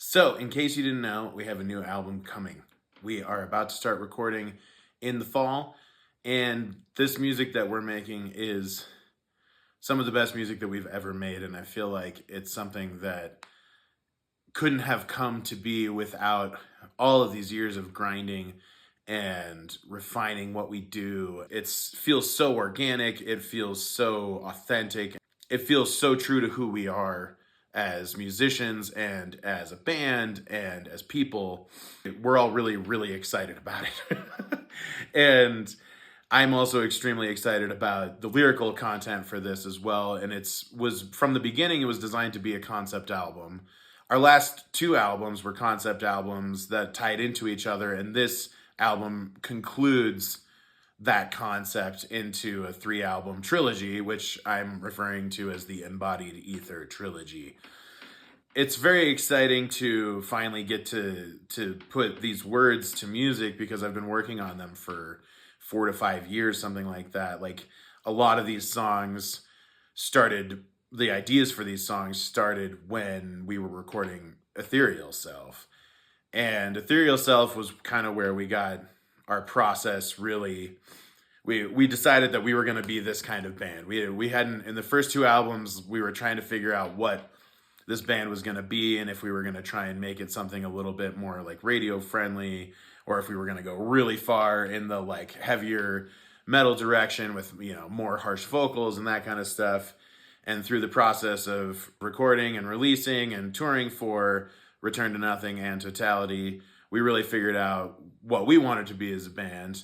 So, in case you didn't know, we have a new album coming. We are about to start recording in the fall, and this music that we're making is some of the best music that we've ever made, and I feel like it's something that couldn't have come to be without all of these years of grinding and refining what we do. It feels so organic, it feels so authentic, it feels so true to who we are as musicians and as a band and as people. We're all really, really excited about it. And I'm also extremely excited about the lyrical content for this as well. And was from the beginning, it was designed to be a concept album. Our last two albums were concept albums that tied into each other, and this album concludes that concept into a 3-album trilogy, which I'm referring to as the Embodied Ether trilogy. It's very exciting to finally get to put these words to music, because I've been working on them for 4 to 5 years, something like that. Like, a lot of these songs the ideas for these songs started when we were recording Ethereal Self. And Ethereal Self was kind of where we got our process really. We decided that we were going to be this kind of band. We hadn't, in the first 2 albums, we were trying to figure out what this band was going to be, and if we were going to try and make it something a little bit more like radio friendly, or if we were going to go really far in the like heavier metal direction with, more harsh vocals and that kind of stuff. And through the process of recording and releasing and touring for Return to Nothing and Totality, we really figured out what we wanted to be as a band.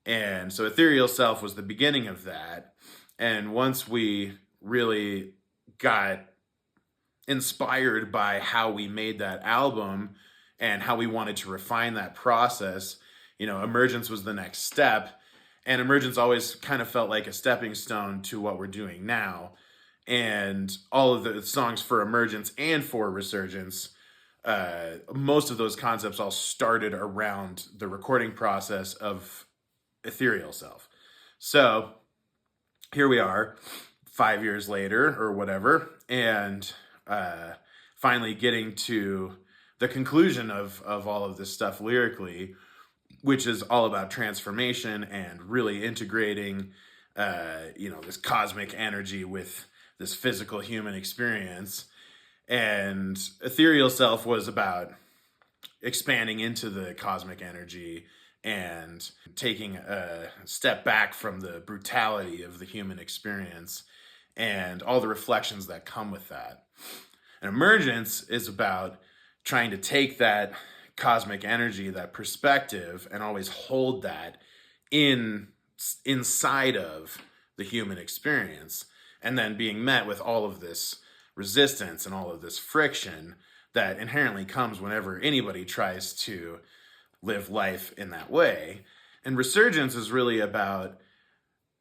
And so Ethereal Self was the beginning of that. And once we really got inspired by how we made that album and how we wanted to refine that process, Emergence was the next step. And Emergence always kind of felt like a stepping stone to what we're doing now. And all of the songs for Emergence and for Resurgence, most of those concepts all started around the recording process of Ethereal Self. So here we are 5 years later or whatever, and finally getting to the conclusion of all of this stuff lyrically, which is all about transformation and really integrating this cosmic energy with this physical human experience. And Ethereal Self was about expanding into the cosmic energy and taking a step back from the brutality of the human experience and all the reflections that come with that. And Emergence is about trying to take that cosmic energy, that perspective, and always hold that inside of the human experience, and then being met with all of this resistance and all of this friction that inherently comes whenever anybody tries to live life in that way. And Resurgence is really about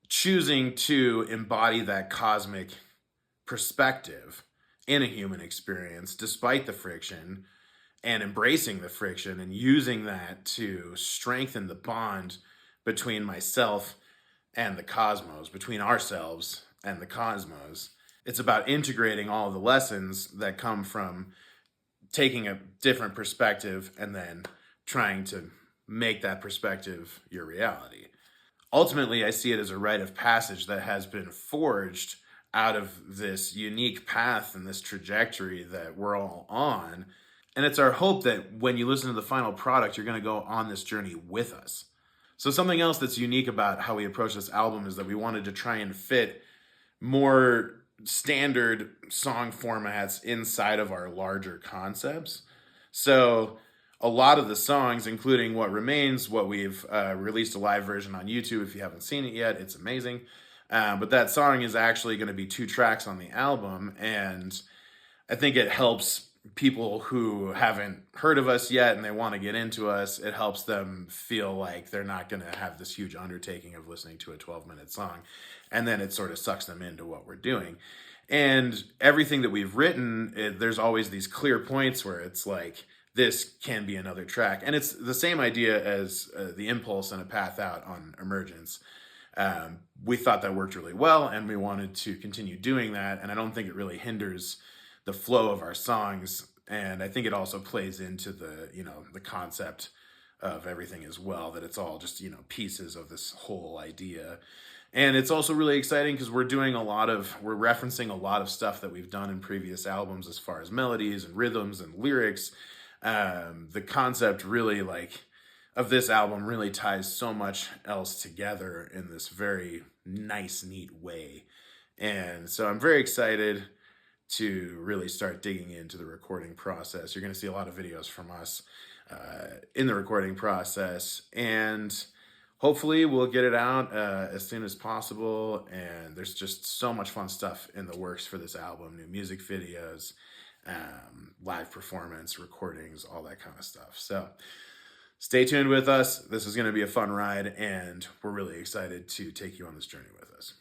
choosing to embody that cosmic perspective in a human experience, despite the friction, and embracing the friction and using that to strengthen the bond between myself and the cosmos, between ourselves and the cosmos. It's about integrating all of the lessons that come from taking a different perspective and then trying to make that perspective your reality. Ultimately, I see it as a rite of passage that has been forged out of this unique path and this trajectory that we're all on. And it's our hope that when you listen to the final product, you're going to go on this journey with us. So something else that's unique about how we approach this album is that we wanted to try and fit more standard song formats inside of our larger concepts. So a lot of the songs, including What Remains, what we've released a live version on YouTube. If you haven't seen it yet, it's amazing. But that song is actually going to be 2 tracks on the album. And I think it helps people who haven't heard of us yet and they want to get into us. It helps them feel like they're not going to have this huge undertaking of listening to a 12-minute song. And then it sort of sucks them into what we're doing. And everything that we've written, there's always these clear points where it's like, this can be another track. And it's the same idea as the Impulse and A Path Out on Emergence. We thought that worked really well, and we wanted to continue doing that. And I don't think it really hinders the flow of our songs And I think it also plays into the, you know, the concept of everything as well, that it's all just, you know, pieces of this whole idea. And it's also really exciting because we're referencing a lot of stuff that we've done in previous albums as far as melodies and rhythms and lyrics. The concept really, like, of this album really ties so much else together in this very nice, neat way. And so I'm very excited to really start digging into the recording process. You're going to see a lot of videos from us in the recording process, and hopefully we'll get it out as soon as possible. And there's just so much fun stuff in the works for this album: new music videos, live performance, recordings, all that kind of stuff. So stay tuned with us. This is going to be a fun ride, and we're really excited to take you on this journey with us.